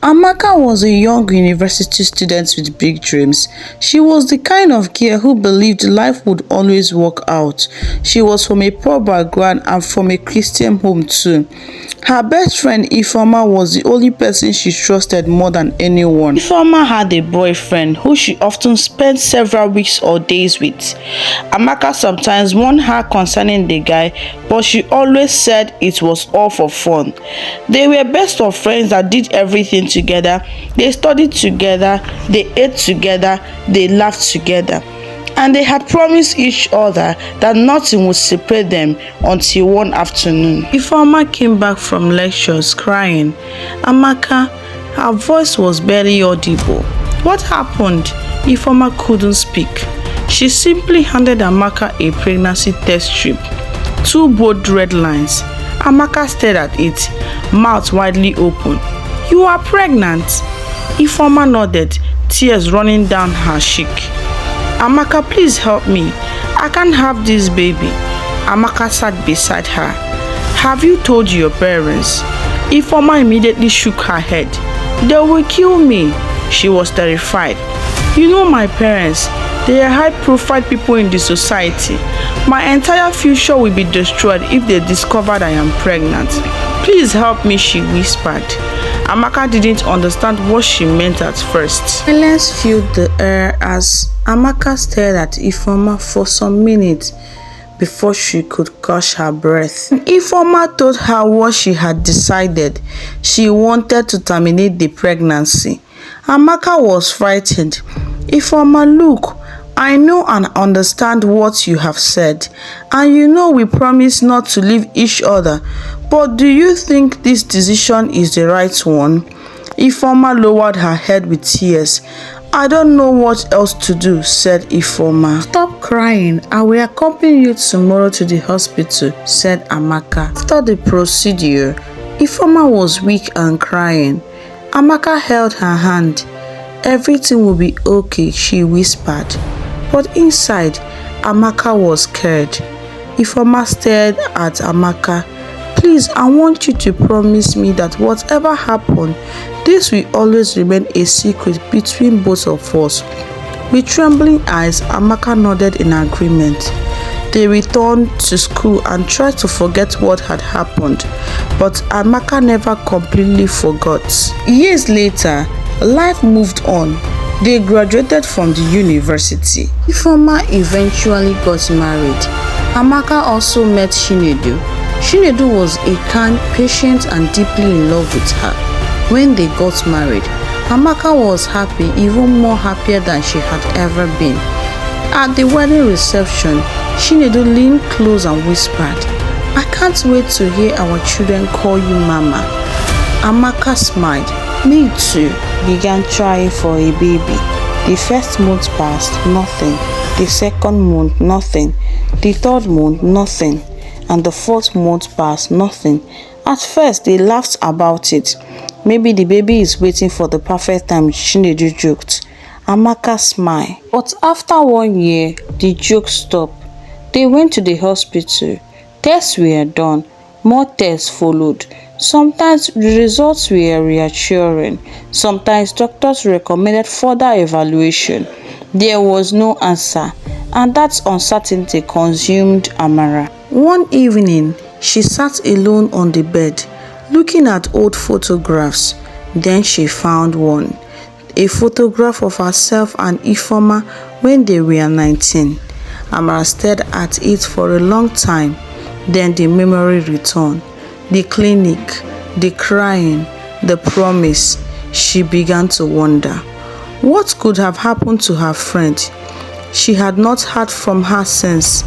Amaka was a young university student with big dreams. She was the kind of girl who believed life would always work out. She was from a poor background and from a Christian home too. Her best friend Ifeoma was the only person she trusted more than anyone. Ifeoma had a boyfriend who she often spent several weeks or days with. Amaka sometimes warned her concerning the guy, but she always said it was all for fun. They were best of friends that did everything together. They studied together, they ate together, they laughed together. And they had promised each other that nothing would separate them until one afternoon. Ifeoma came back from lectures crying. Amaka, her voice was barely audible. What happened? Ifeoma couldn't speak. She simply handed Amaka a pregnancy test strip. Two bold red lines. Amaka stared at it, mouth widely open. You are pregnant? Ifeoma nodded, tears running down her cheek. Amaka, please help me. I can't have this baby. Amaka sat beside her. Have you told your parents? Ifeoma immediately shook her head. They will kill me. She was terrified. You know my parents. They are high-profile people in the society. My entire future will be destroyed if they discovered I am pregnant. Please help me, she whispered. Amaka didn't understand what she meant at first. Silence filled the air as Amaka stared at Ifeoma for some minutes before she could catch her breath. Ifeoma told her what she had decided. She wanted to terminate the pregnancy. Amaka was frightened. Ifeoma, look, I know and understand what you have said, and you know we promised not to leave each other, but do you think this decision is the right one? Ifeoma lowered her head with tears. I don't know what else to do, said Ifeoma. Stop crying. I will accompany you tomorrow to the hospital, said Amaka. After the procedure, Ifeoma was weak and crying. Amaka held her hand. Everything will be okay, she whispered. But inside, Amaka was scared. Ifeoma stared at Amaka. Please, I want you to promise me that whatever happened, this will always remain a secret between both of us. With trembling eyes, Amaka nodded in agreement. They returned to school and tried to forget what had happened, but Amaka never completely forgot. Years later, life moved on. They graduated from the university. Ifeoma eventually got married. Amaka also met Chinedu. Chinedu was a kind, patient, and deeply in love with her. When they got married, Amaka was happy, even more happier than she had ever been. At the wedding reception, Chinedu leaned close and whispered, I can't wait to hear our children call you Mama. Amaka smiled. Me too. Began trying for a baby. The first month passed, nothing. The second month, nothing. The third month, nothing. And the fourth month passed, nothing. At first, they laughed about it. Maybe the baby is waiting for the perfect time, Chinedu joked. Amaka smiled. But after 1 year, the joke stopped. They went to the hospital. Tests were done. More tests followed. Sometimes the results were reassuring. Sometimes doctors recommended further evaluation. There was no answer, and that uncertainty consumed Amara. One evening, she sat alone on the bed, looking at old photographs. Then she found one, a photograph of herself and Ifeoma when they were 19. Amara stared at it for a long time. Then the memory returned. The clinic, the crying, the promise. She began to wonder. What could have happened to her friend? She had not heard from her since.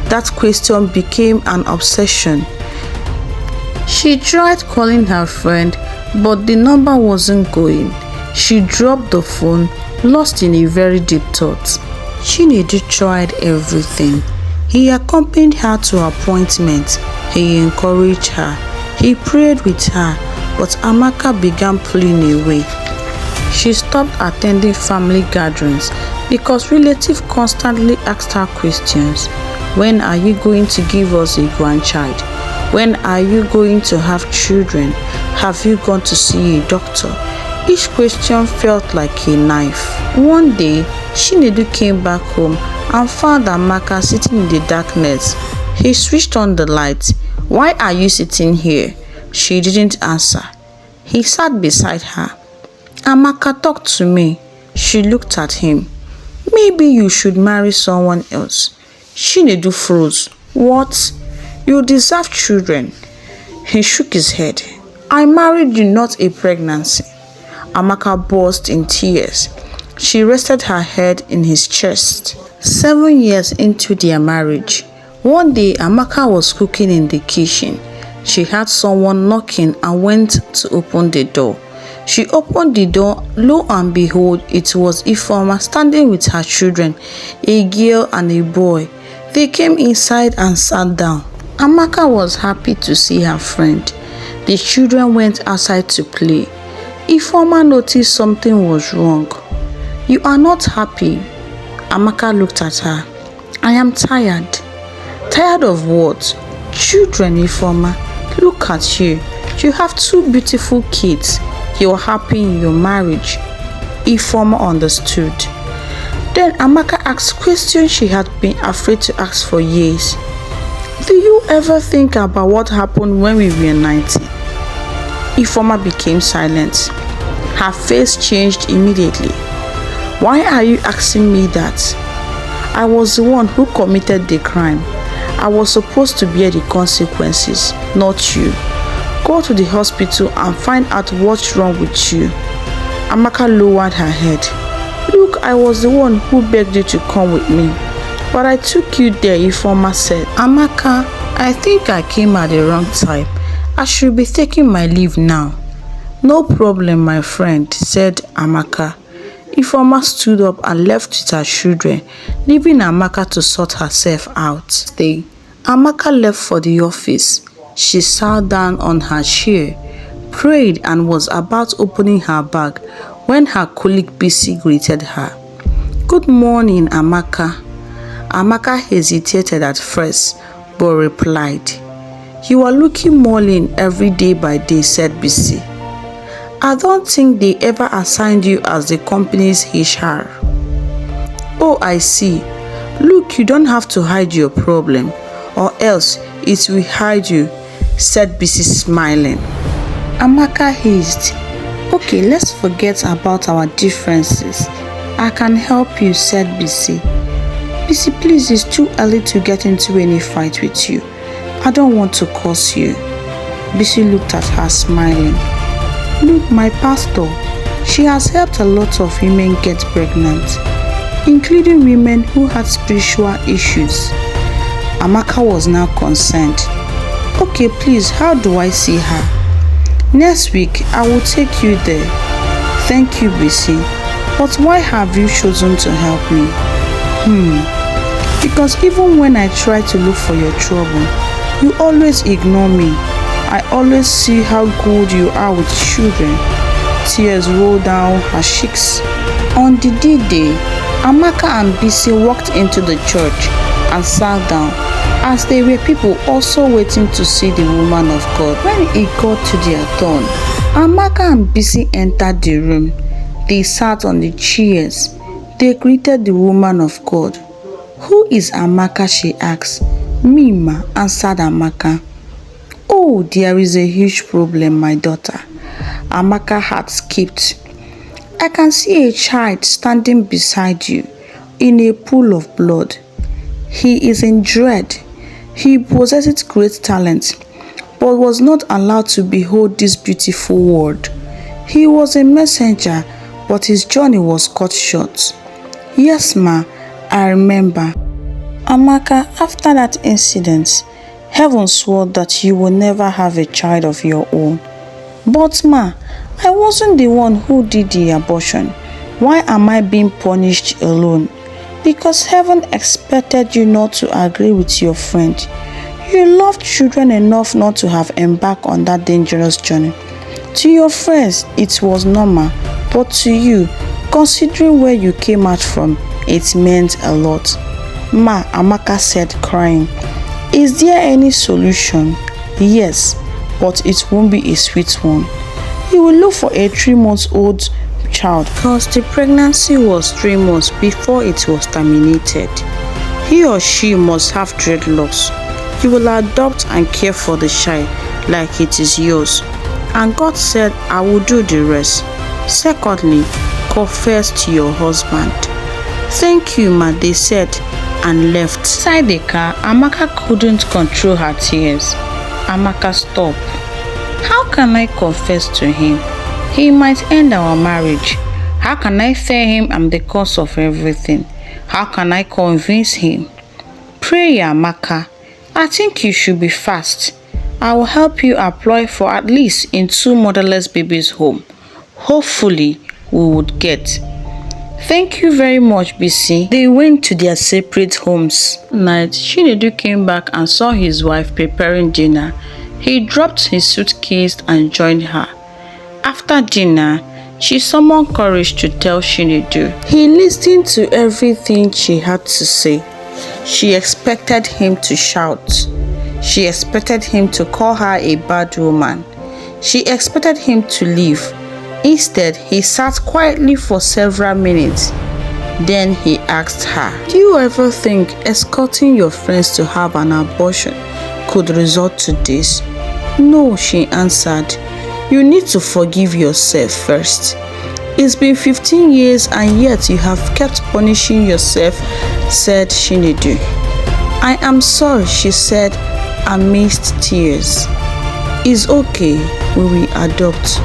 That question became an obsession. She tried calling her friend, but the number wasn't going. She dropped the phone, lost in a very deep thought. Chinedu tried everything. He accompanied her to appointments. He encouraged her. He prayed with her, but Amaka began pulling away. She stopped attending family gatherings because relatives constantly asked her questions. When are you going to give us a grandchild? When are you going to have children? Have you gone to see a doctor? Each question felt like a knife. One day, Chinedu came back home and found Amaka sitting in the darkness. He switched on the light. "Why are you sitting here?" She didn't answer. He sat beside her. "Amaka, talk to me." She looked at him. "Maybe you should marry someone else." Chinedu froze. "What? You deserve children." He shook his head. "I married you, not a pregnancy." Amaka burst in tears. She rested her head in his chest. 7 years into their marriage, one day Amaka was cooking in the kitchen. She heard someone knocking and went to open the door. She opened the door. Lo and behold, it was Ifeoma standing with her children, a girl and a boy. They came inside and sat down. Amaka was happy to see her friend. The children went outside to play. Ifeoma noticed something was wrong. "You are not happy." Amaka looked at her. "I am tired." "Tired of what?" "Children, Ifeoma. Look at you. You have 2 beautiful kids. You're happy in your marriage." Ifeoma understood. Then Amaka asked questions she had been afraid to ask for years. "Do you ever think about what happened when we were 19? Ifeoma became silent. Her face changed immediately. "Why are you asking me that? I was the one who committed the crime. I was supposed to bear the consequences, not you. Go to the hospital and find out what's wrong with you." Amaka lowered her head. "Look, I was the one who begged you to come with me. But I took you there," Ifeoma said. "Amaka, I think I came at the wrong time. I should be taking my leave now." "No problem, my friend," said Amaka. Ifeoma stood up and left with her children, leaving Amaka to sort herself out. Amaka left for the office. She sat down on her chair, prayed, and was about opening her bag when her colleague Bisi greeted her. "Good morning, Amaka." Amaka hesitated at first, but replied, "You are looking mulling every day by day," said Bisi. "I don't think they ever assigned you as the company's HR." "Oh, I see. Look, you don't have to hide your problem, or else it will hide you," said Bisi, smiling. Amaka hissed. "Okay, let's forget about our differences. I can help you," said Bisi. "Bisi, please, it's too early to get into any fight with you. I don't want to curse you." Bisi looked at her, smiling. "Look, my pastor, she has helped a lot of women get pregnant, including women who had spiritual issues." Amaka was now concerned. "Okay, please, how do I see her?" "Next week, I will take you there." "Thank you, Bisi. But why have you chosen to help me?" "Because even when I try to look for your trouble, you always ignore me. I always see how good you are with children." Tears rolled down her cheeks. On the D-Day, Amaka and Bisi walked into the church and sat down, as there were people also waiting to see the woman of God. When it got to their turn, Amaka and Bisi entered the room. They sat on the chairs. They greeted the woman of God. "Who is Amaka?" she asked. "Me, ma," answered Amaka. "Oh, there is a huge problem, my daughter." Amaka had skipped. "I can see a child standing beside you in a pool of blood. He is in dread. He possesses great talent, but was not allowed to behold this beautiful world. He was a messenger, but his journey was cut short." "Yes, ma, I remember." "Amaka, after that incident, heaven swore that you will never have a child of your own." "But ma, I wasn't the one who did the abortion. Why am I being punished alone?" "Because heaven expected you not to agree with your friend. You loved children enough not to have embarked on that dangerous journey. To your friends, it was normal, but to you, considering where you came out from, it meant a lot." "Ma," Amaka said, crying, "is there any solution?" "Yes, but it won't be a sweet one. He will look for a 3-month-old child because the pregnancy was 3 months before it was terminated. He or she must have dreadlocks. You will adopt and care for the child like it is yours. And God said, I will do the rest. Secondly, confess to your husband. Thank you, ma, they said, and left. Inside the car, Amaka couldn't control her tears. Amaka, stop. How can I confess to him? He might end our marriage. How can I tell him I'm the cause of everything? How can I convince him? Pray, Amaka. I think you should be fast. I will help you apply for at least in 2 motherless babies' home. Hopefully, we would get. Thank you very much, BC. They went to their separate homes. Night, Chinedu came back and saw his wife preparing dinner. He dropped his suitcase and joined her. After dinner, she summoned courage to tell Chinedu. He listened to everything she had to say. She expected him to shout. She expected him to call her a bad woman. She expected him to leave. Instead, he sat quietly for several minutes. Then he asked her, do you ever think escorting your friends to have an abortion could result to this? No, she answered. You need to forgive yourself first. It's been 15 years and yet you have kept punishing yourself, said Chinedu. I am sorry, she said amidst tears. It's okay, we will adopt.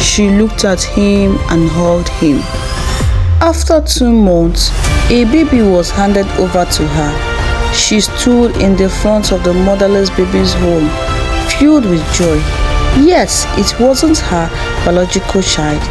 She looked at him and hugged him. After 2 months, a baby was handed over to her. She stood in the front of the motherless baby's home, filled with joy. Yes, it wasn't her biological child,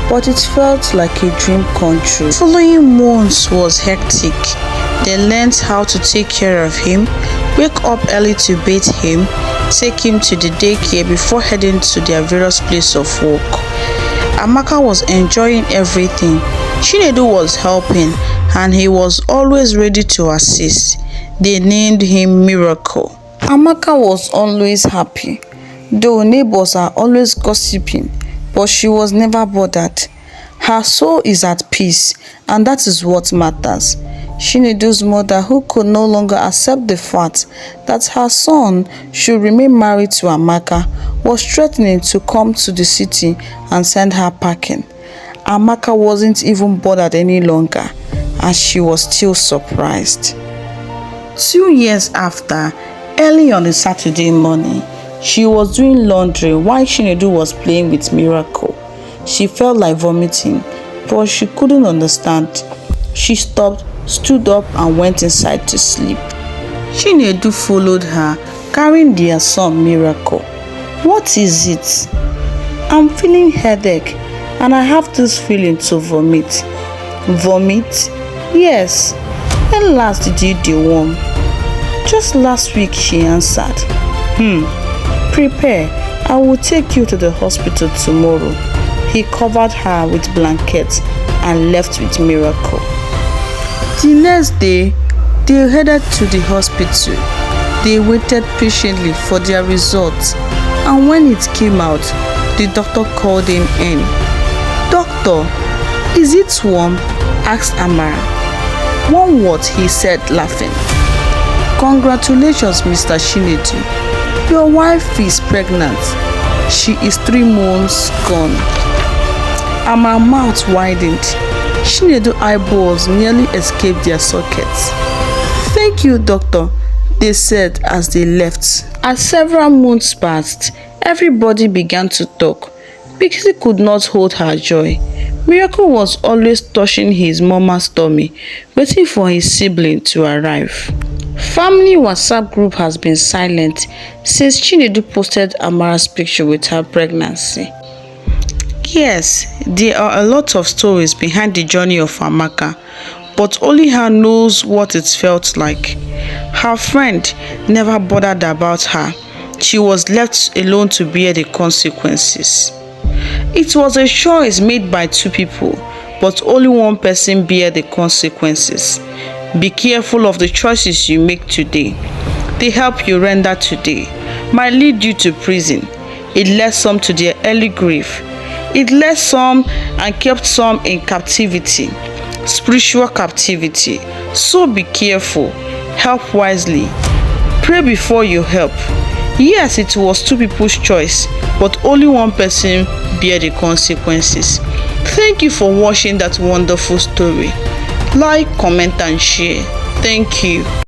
but it felt like a dream come true. Following months was hectic. They learned how to take care of him, wake up early to bathe him, take him to the daycare before heading to their various places of work. Amaka was enjoying everything. Chinedu was helping, and he was always ready to assist. They named him Miracle. Amaka was always happy, though neighbors are always gossiping, but she was never bothered. Her soul is at peace, and that is what matters. Chinedu's mother, who could no longer accept the fact that her son should remain married to Amaka, was threatening to come to the city and send her packing. Amaka wasn't even bothered any longer, and she was still surprised. 2 years after, early on a Saturday morning, she was doing laundry while Chinedu was playing with Miracle. She felt like vomiting, but she couldn't understand. She stopped, stood up and went inside to sleep. Chinedu followed her, carrying their son Miracle. What is it? I'm feeling headache and I have this feeling to vomit. Vomit? Yes. When last did you deworm? Just last week, she answered. Prepare. I will take you to the hospital tomorrow. He covered her with blankets and left with Miracle. The next day, they headed to the hospital. They waited patiently for their results, and when it came out, the doctor called him in. Doctor, is it warm? Asked Amara. One word, he said, laughing. Congratulations, Mr. Chinedu. Your wife is pregnant. She is 3 months gone. Amara's mouth widened. Chinedu's eyeballs nearly escaped their sockets. Thank you, doctor, they said as they left. As several months passed, everybody began to talk. Pixie could not hold her joy. Miracle was always touching his mama's tummy, waiting for his sibling to arrive. Family WhatsApp group has been silent since Chinedu posted Amara's picture with her pregnancy. Yes, there are a lot of stories behind the journey of Amaka, but only her knows what it felt like. Her friend never bothered about her. She was left alone to bear the consequences. It was a choice made by 2 people, but only one person bear the consequences. Be careful of the choices you make today. The help you render today might lead you to prison. It led some to their early grave. It led some and kept some in captivity, spiritual captivity. So be careful, help wisely, pray before you help. Yes, it was two people's choice, but only one person bear the consequences. Thank you for watching that wonderful story. Like, comment and share. Thank you.